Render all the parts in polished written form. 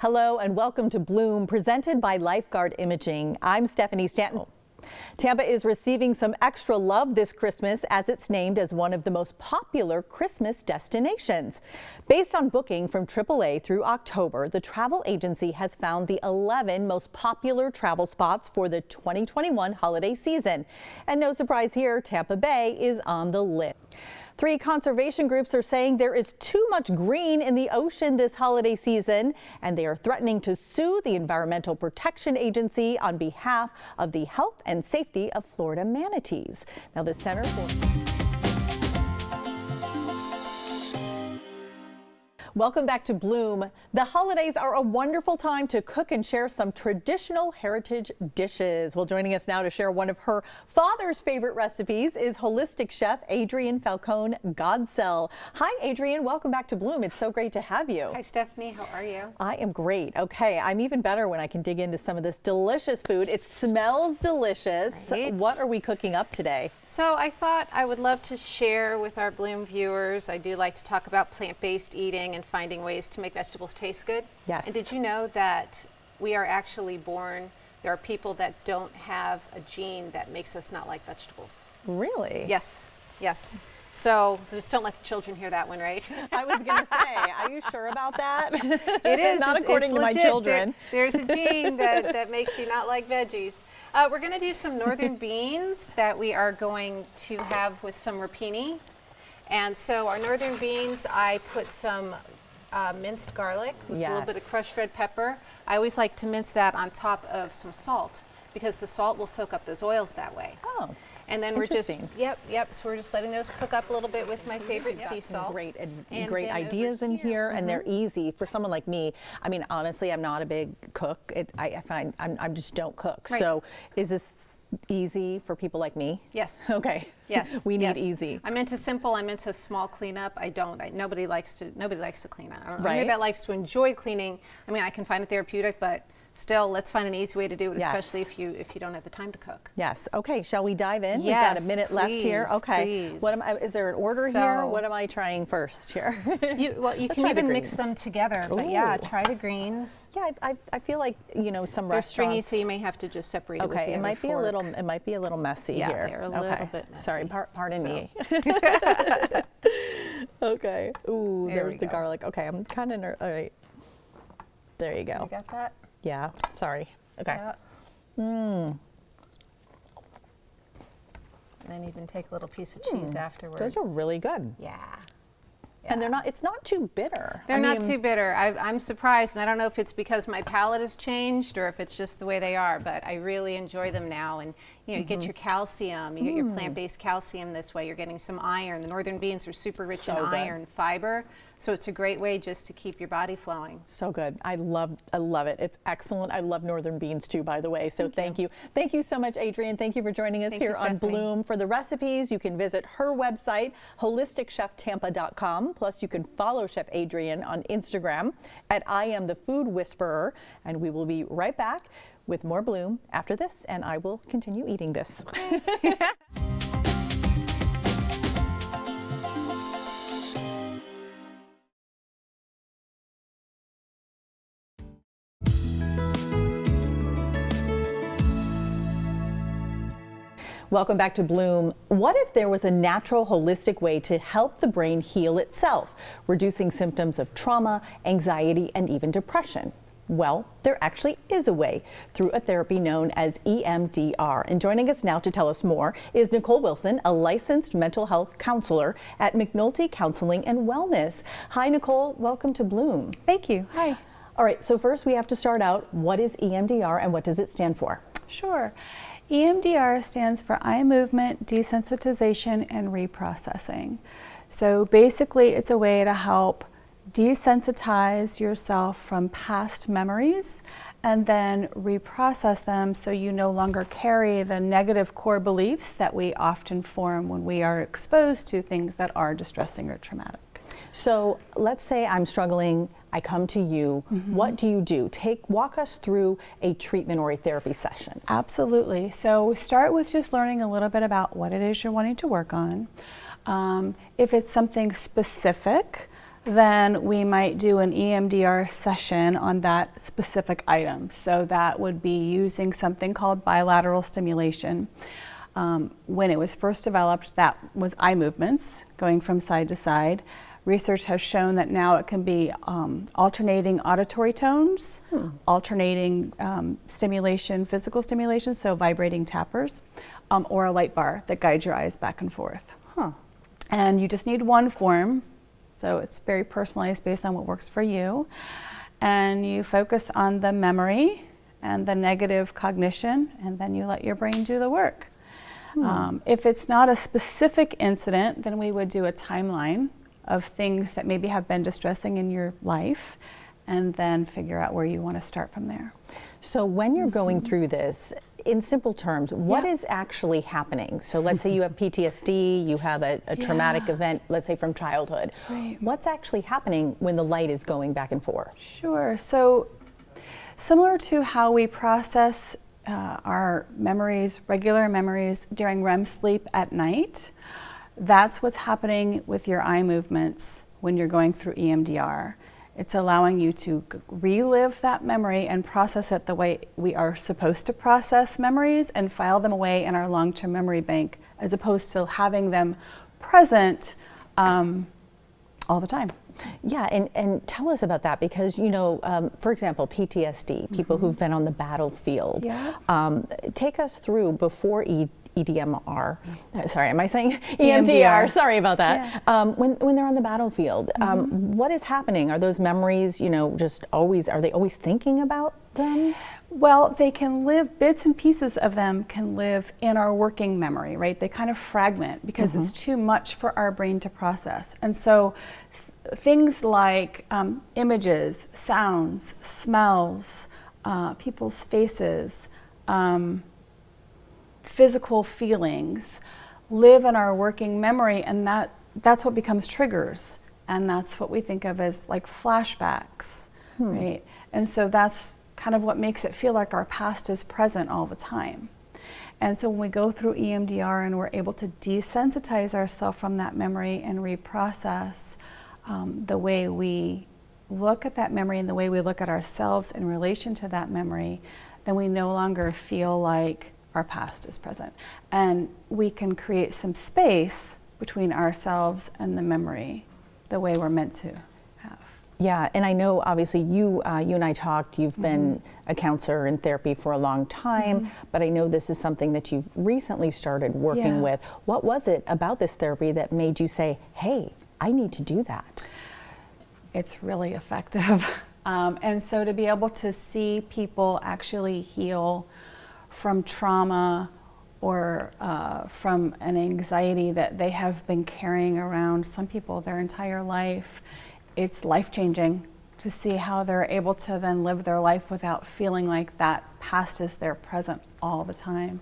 Hello and welcome to Bloom, presented by Lifeguard Imaging. I'm Stephanie Stanton. Tampa is receiving some extra love this Christmas as it's named as one of the most popular Christmas destinations. Based on booking from AAA through October, the travel agency has found the 11 most popular travel spots for the 2021 holiday season. And no surprise here, Tampa Bay is on the list. 3 conservation groups are saying there is too much green in the ocean this holiday season, and they are threatening to sue the Environmental Protection Agency on behalf of the health and safety of Florida manatees. Now, the Center for... Welcome back to Bloom. The holidays are a wonderful time to cook and share some traditional heritage dishes. Well, joining us now to share one of her father's favorite recipes is holistic chef Adrienne Falcone Godsell. Hi, Adrienne. Welcome back to Bloom. It's so great to have you. Hi, Stephanie. How are you? I am great. Okay, I'm even better when I can dig into some of this delicious food. It smells delicious. Right. What are we cooking up today? So I thought I would love to share with our Bloom viewers. I do like to talk about plant-based eating and finding ways to make vegetables taste good. Yes. And did you know that we are actually born, there are people that don't have a gene that makes us not like vegetables? Really? Yes, yes. So just don't let the children hear that one, right? I was going to say, are you sure about that? It is. Not according to my legit. children. There's a gene that makes you not like veggies. We're going to do some northern beans that we are going to have with some rapini. And so our northern beans, I put some minced garlic with a little bit of crushed red pepper. I always like to mince that on top of some salt because the salt will soak up those oils that way. Oh, and then we're just, yep. So we're just letting those cook up a little bit with my favorite sea salt. Great ideas in here, and they're easy for someone like me. I mean, honestly, I'm not a big cook. I find I just don't cook. Right. So is this easy for people like me? Yes. Okay. Yes. We need easy. I'm into simple. I'm into small cleanup. Nobody likes to clean up. I don't know. Right. Anybody that likes to enjoy cleaning. I mean, I can find it therapeutic, but still, let's find an easy way to do it, especially if you don't have the time to cook. Yes. Okay. Shall we dive in? Yes, We've got a minute left here. Okay. Please. Is there an order here? What am I trying first here? You can even mix them together. But yeah, try the greens. Yeah, I feel like some They're restaurants. stringy, so you may have to just separate it with the it other might be fork. it might be a little messy here. Yeah, they're a little bit messy. Sorry, pardon me. Okay. Ooh, there's the garlic. Okay, I'm kind of all right. There you go. You got that? Yeah. Sorry. Okay. Yeah. And then even take a little piece of cheese afterwards. Those are really good. Yeah. And it's not too bitter. They're not too bitter. I'm surprised, and I don't know if it's because my palate has changed or if it's just the way they are, but I really enjoy them now. And you get your calcium, you get your plant-based calcium this way. You're getting some iron. The northern beans are super rich in iron, fiber, so it's a great way just to keep your body flowing. So good. I love it. It's excellent. I love northern beans too, by the way. So thank you. Thank you so much, Adrienne. Thank you for joining us here on Bloom. For the recipes, you can visit her website, holisticcheftampa.com. Plus, you can follow Chef Adrienne on Instagram at I Am the Food Whisperer. And we will be right back with more Bloom after this, and I will continue eating this. Welcome back to Bloom. What if there was a natural, holistic way to help the brain heal itself, reducing symptoms of trauma, anxiety, and even depression? Well, there actually is a way through a therapy known as EMDR. And joining us now to tell us more is Nicole Wilson, a licensed mental health counselor at McNulty Counseling and Wellness. Hi, Nicole. Welcome to Bloom. Thank you. Hi. All right. So first we have to start out. What is EMDR and what does it stand for? Sure. EMDR stands for eye movement desensitization and reprocessing. So basically it's a way to help desensitize yourself from past memories and then reprocess them so you no longer carry the negative core beliefs that we often form when we are exposed to things that are distressing or traumatic. So let's say I'm struggling, I come to you. What do you do? Walk us through a treatment or a therapy session. Absolutely. So start with just learning a little bit about what it is you're wanting to work on. If it's something specific, then we might do an EMDR session on that specific item. So that would be using something called bilateral stimulation. When it was first developed, that was eye movements going from side to side. Research has shown that now it can be alternating auditory tones, alternating stimulation, physical stimulation, so vibrating tappers, or a light bar that guides your eyes back and forth. And you just need one form, so it's very personalized based on what works for you. And you focus on the memory and the negative cognition, and then you let your brain do the work. If it's not a specific incident, then we would do a timeline of things that maybe have been distressing in your life, and then figure out where you want to start from there. So when you're going through this, in simple terms, what is actually happening? So let's say you have PTSD, you have a traumatic event, let's say from childhood. What's actually happening when the light is going back and forth? Sure. So similar to how we process our memories, regular memories during REM sleep at night, that's what's happening with your eye movements when you're going through EMDR. It's allowing you to relive that memory and process it the way we are supposed to process memories and file them away in our long-term memory bank, as opposed to having them present all the time. Yeah, and tell us about that, because, you know, for example, PTSD, people who've been on the battlefield. Take us through before EDMR, sorry, am I saying EMDR? Sorry about that. When they're on the battlefield, what is happening? Are those memories, you know, just always, are they always thinking about them? Well, they can live, bits and pieces of them can live in our working memory, right? They kind of fragment because it's too much for our brain to process. And so things like images, sounds, smells, people's faces, physical feelings live in our working memory, and that's what becomes triggers, and that's what we think of as like flashbacks, right? And so that's kind of what makes it feel like our past is present all the time. And so when we go through EMDR and we're able to desensitize ourselves from that memory and reprocess the way we look at that memory and the way we look at ourselves in relation to that memory, then we no longer feel like our past is present. And we can create some space between ourselves and the memory the way we're meant to have. Yeah, and I know obviously you and I talked, you've been a counselor in therapy for a long time, but I know this is something that you've recently started working with. What was it about this therapy that made you say, hey, I need to do that? It's really effective. And so to be able to see people actually heal from trauma or from an anxiety that they have been carrying around, some people their entire life, it's life-changing to see how they're able to then live their life without feeling like that past is their present all the time.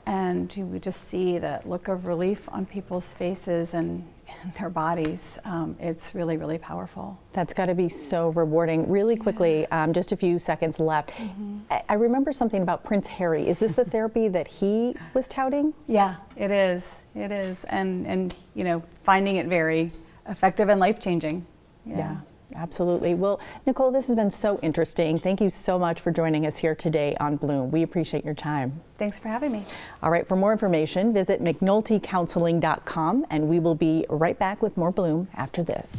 And we just see the look of relief on people's faces and their bodies. It's really, really powerful. That's got to be so rewarding. Really quickly, just a few seconds left. I remember something about Prince Harry. Is this the therapy that he was touting? Yeah, it is. It is. And you know, finding it very effective and life-changing. Yeah, absolutely. Well, Nicole, this has been so interesting. Thank you so much for joining us here today on Bloom. We appreciate your time. Thanks for having me. All right, for more information, visit mcnultycounseling.com, and we will be right back with more Bloom after this.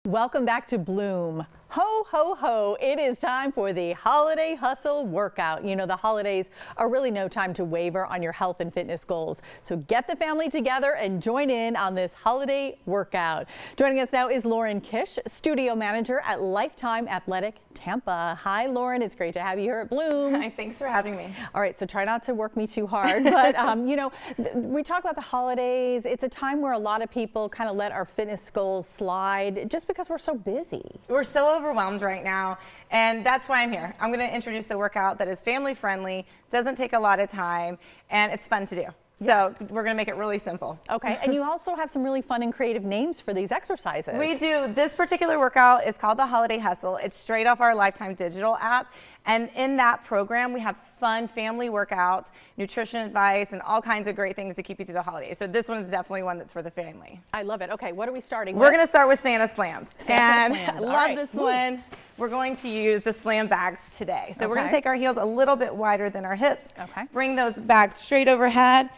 Welcome back to Bloom. Ho, ho, ho. It is time for the Holiday Hustle Workout. You know, the holidays are really no time to waver on your health and fitness goals. So get the family together and join in on this holiday workout. Joining us now is Lauren Kish, studio manager at Lifetime Athletic Tampa. Hi, Lauren. It's great to have you here at Bloom. Hi, thanks for having me. All right, so try not to work me too hard, but you know, we talk about the holidays. It's a time where a lot of people kind of let our fitness goals slide just because we're so busy. We're so overwhelmed right now, and that's why I'm here. I'm going to introduce a workout that is family friendly, doesn't take a lot of time, and it's fun to do. So Yes. we're gonna make it really simple. Okay, and you also have some really fun and creative names for these exercises. We do. This particular workout is called the Holiday Hustle. It's straight off our Lifetime Digital app. And in that program, we have fun family workouts, nutrition advice, and all kinds of great things to keep you through the holidays. So this one is definitely one that's for the family. I love it. Okay, what are we starting We're with? going to start with Santa Slams. Santa and Slams. I All love right. this one. We're going to use the slam bags today. So we're going to Okay. take our heels a little bit wider than our hips. Okay. Bring those bags straight overhead.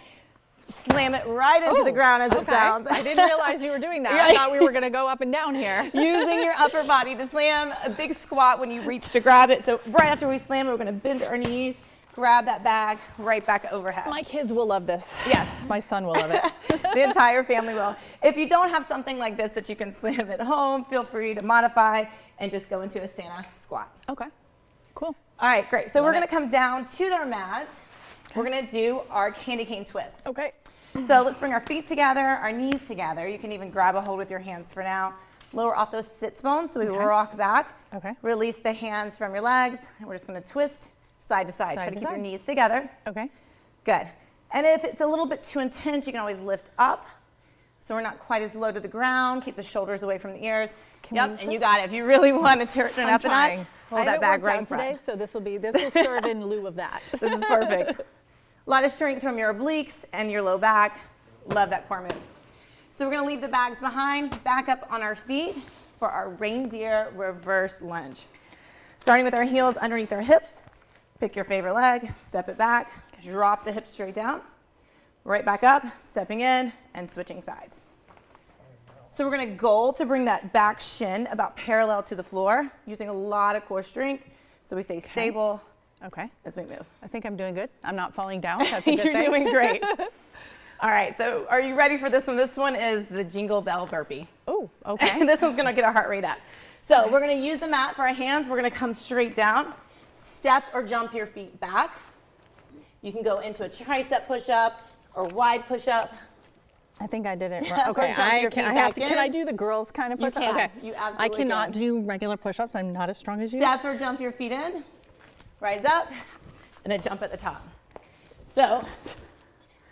Slam it right into the ground as it sounds. I didn't realize you were doing that. I Right. thought we were going to go up and down here. Using your upper body to slam, a big squat when you reach to grab it. So right after we slam it, we're going to bend our knees, grab that bag right back overhead. My kids will love this. Yes. My son will love it. The entire family will. If you don't have something like this that you can slam at home, feel free to modify and just go into a Santa squat. Okay, cool. All right, great. So Love we're going it. to come down to our mat. We're going to do our candy cane twist. Okay. So let's bring our feet together, our knees together. You can even grab a hold with your hands for now. Lower off those sits bones so we Okay. rock back. Okay. Release the hands from your legs. And we're just going to twist side to side. Try Side to to keep your side. knees together. Okay. Good. And if it's a little bit too intense, you can always lift up. So we're not quite as low to the ground. Keep the shoulders away from the ears. Can Yep, we and you just- got it. If you really want to turn I'm up a notch, trying. hold I that haven't bag worked right out in front. today, so this will serve in lieu of that. This is perfect. A lot of strength from your obliques and your low back. Love that core move. So we're going to leave the bags behind, back up on our feet for our reindeer reverse lunge. Starting with our heels underneath our hips, pick your favorite leg, step it back, drop the hips straight down, right back up, stepping in and switching sides. So we're going to goal to bring that back shin about parallel to the floor, using a lot of core strength. So we stay stable Okay. as we move. I think I'm doing good. I'm not falling down. That's a good You're thing. doing great. All right, so are you ready for this one? This one is the Jingle Bell Burpee. Oh, okay. This one's gonna get our heart rate up. So we're gonna use the mat for our hands. We're gonna come straight down, step or jump your feet back. You can go into a tricep push-up or wide push-up. I think I did it Step right. or Okay, jump your feet back can I in. do the girls kind of You push-up? can. Okay. You I absolutely cannot can. do regular push-ups. I'm not as strong as you. Step or jump your feet in, rise up, and a jump at the top. So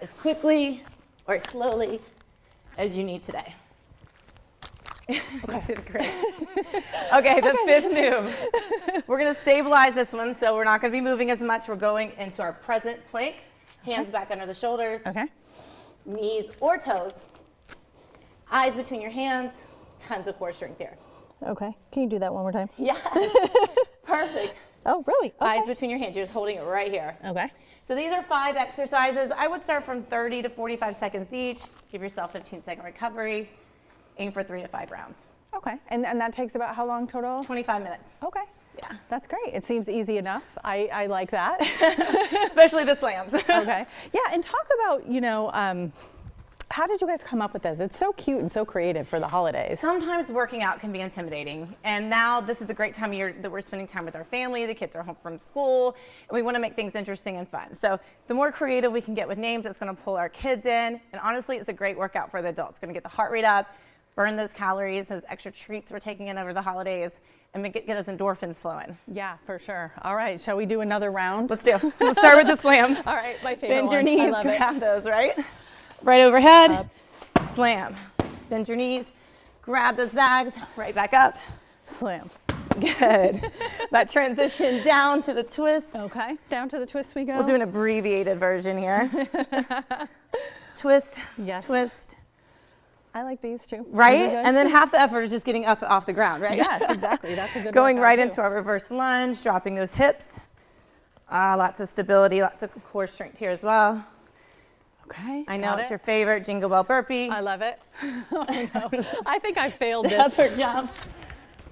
as quickly or slowly as you need today. Okay, great. Okay, the fifth move. We're gonna stabilize this one, so we're not gonna be moving as much. We're going into our present plank, hands back under the shoulders, Okay. knees or toes, eyes between your hands, tons of core strength here. Okay. Can you do that one more time? Yes, perfect. Oh, really? Okay. Eyes between your hands, you're just holding it right here. Okay. So these are 5 exercises. I would start from 30 to 45 seconds each. Give yourself 15-second recovery. Aim for 3 to 5 rounds. Okay. And that takes about how long total? 25 minutes. Okay. Yeah. That's great. It seems easy enough. I like that. Especially the slams. Okay. Yeah, and talk about, how did you guys come up with this? It's so cute and so creative for the holidays. Sometimes working out can be intimidating. And now this is the great time of year that we're spending time with our family. The kids are home from school. And we want to make things interesting and fun. So the more creative we can get with names, it's going to pull our kids in. And honestly, it's a great workout for the adults. It's going to get the heart rate up, burn those calories, those extra treats we're taking in over the holidays, and get those endorphins flowing. Yeah, for sure. All right, shall we do another round? Let's do. Let's start with the slams. All right, my favorite Bend your one. I knees, love it. grab those, right? Right overhead, slam. Bend your knees, grab those bags, right back up. Slam. Good. That transition down to the twist. Okay, down to the twist we go. We'll do an abbreviated version here. Twist, Yes. twist, I like these too. right? Are you good? And then half the effort is just getting up off the ground, right? Yes, exactly. That's a good Going workout, right too. into our reverse lunge, dropping those hips. Lots of stability, lots of core strength here as well. Okay. I know got it's it. your favorite Jingle Bell Burpee. I love it. Oh, no. I think I failed this. Step or jump.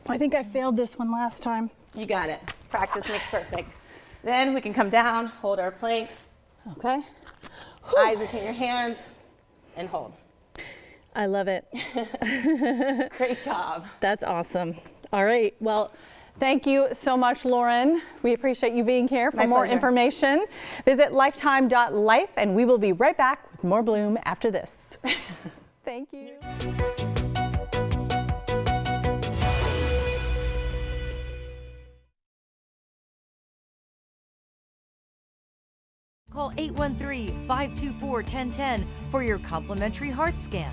I think I failed this one last time. You got it. Practice makes perfect. Then we can come down, hold our plank, Okay. eyes between your hands, and hold. I love it. Great job. That's awesome. All right. Well, thank you so much, Lauren. We appreciate you being here. For My more pleasure. information, visit lifetime.life, and we will be right back with more Bloom after this. Thank you. call 813-524-1010 for your complimentary heart scan.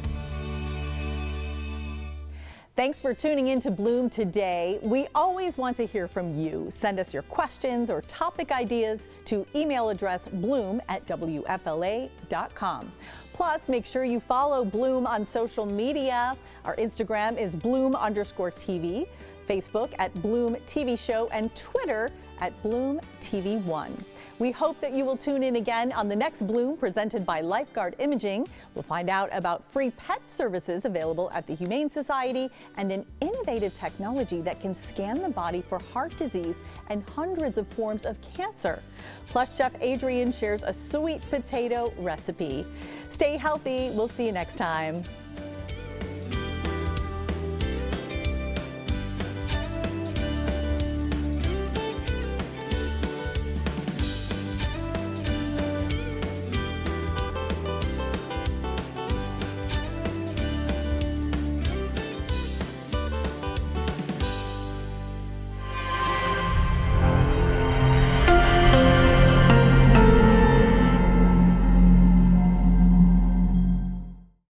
Thanks for tuning in to Bloom today. We always want to hear from you. Send us your questions or topic ideas to email address bloom@wfla.com. Plus, make sure you follow Bloom on social media. Our Instagram is Bloom_TV, Facebook at Bloom TV Show, and Twitter at Bloom TV1. We hope that you will tune in again on the next Bloom presented by Lifeguard Imaging. We'll find out about free pet services available at the Humane Society and an innovative technology that can scan the body for heart disease and hundreds of forms of cancer. Plus, Chef Adrian shares a sweet potato recipe. Stay healthy. We'll see you next time.